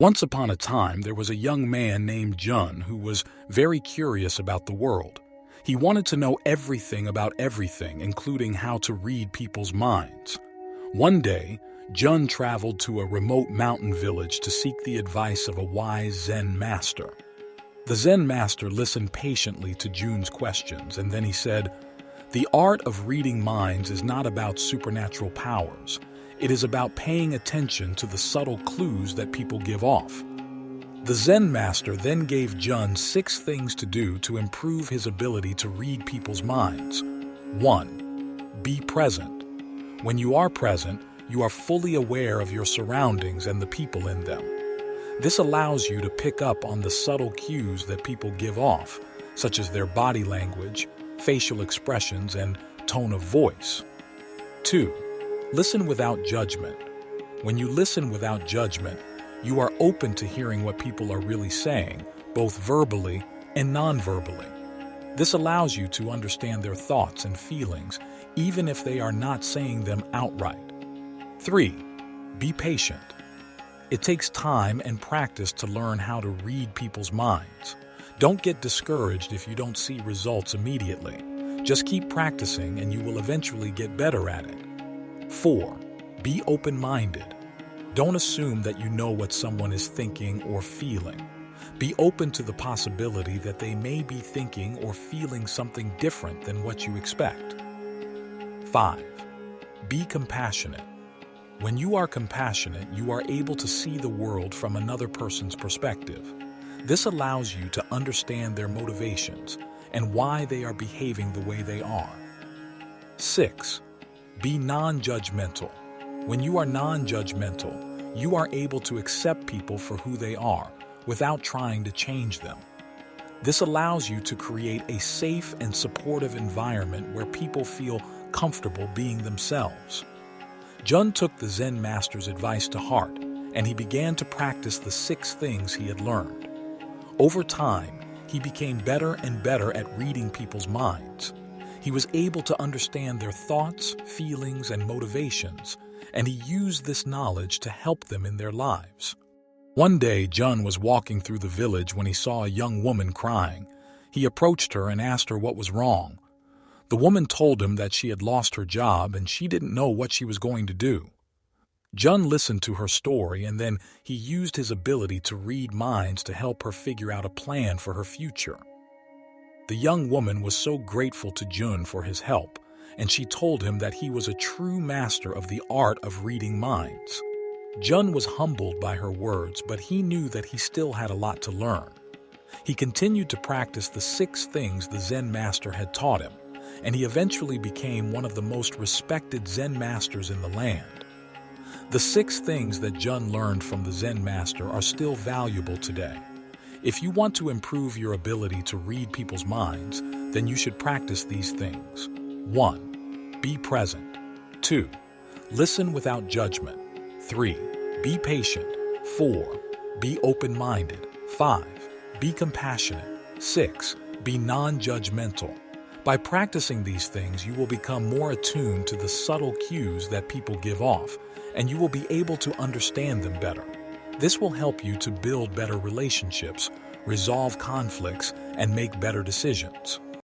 Once upon a time, there was a young man named Jun who was very curious about the world. He wanted to know everything about everything, including how to read people's minds. One day, Jun traveled to a remote mountain village to seek the advice of a wise Zen master. The Zen master listened patiently to Jun's questions, and then he said, "The art of reading minds is not about supernatural powers. It is about paying attention to the subtle clues that people give off." The Zen master then gave Jun 6 things to do to improve his ability to read people's minds. 1. Be present. When you are present, you are fully aware of your surroundings and the people in them. This allows you to pick up on the subtle cues that people give off, such as their body language, facial expressions, and tone of voice. 2. Listen without judgment. When you listen without judgment, you are open to hearing what people are really saying, both verbally and non-verbally. This allows you to understand their thoughts and feelings, even if they are not saying them outright. 3. Be patient. It takes time and practice to learn how to read people's minds. Don't get discouraged if you don't see results immediately. Just keep practicing and you will eventually get better at it. 4. Be open-minded. Don't assume that you know what someone is thinking or feeling. Be open to the possibility that they may be thinking or feeling something different than what you expect. 5. Be compassionate. When you are compassionate, you are able to see the world from another person's perspective. This allows you to understand their motivations and why they are behaving the way they are. 6. Be non-judgmental. When you are non-judgmental, you are able to accept people for who they are without trying to change them. This allows you to create a safe and supportive environment where people feel comfortable being themselves. Jun took the Zen master's advice to heart, and he began to practice the 6 things he had learned. Over time, he became better and better at reading people's minds. He was able to understand their thoughts, feelings, and motivations, and he used this knowledge to help them in their lives. One day, Jun was walking through the village when he saw a young woman crying. He approached her and asked her what was wrong. The woman told him that she had lost her job and she didn't know what she was going to do. Jun listened to her story, and then he used his ability to read minds to help her figure out a plan for her future. The young woman was so grateful to Jun for his help, and she told him that he was a true master of the art of reading minds. Jun was humbled by her words, but he knew that he still had a lot to learn. He continued to practice the 6 things the Zen master had taught him, and he eventually became one of the most respected Zen masters in the land. The 6 things that Jun learned from the Zen master are still valuable today. If you want to improve your ability to read people's minds, then you should practice these things. 1. Be present. 2. Listen without judgment. 3. Be patient. 4. Be open-minded. 5. Be compassionate. 6. Be non-judgmental. By practicing these things, you will become more attuned to the subtle cues that people give off, and you will be able to understand them better. This will help you to build better relationships, resolve conflicts, and make better decisions.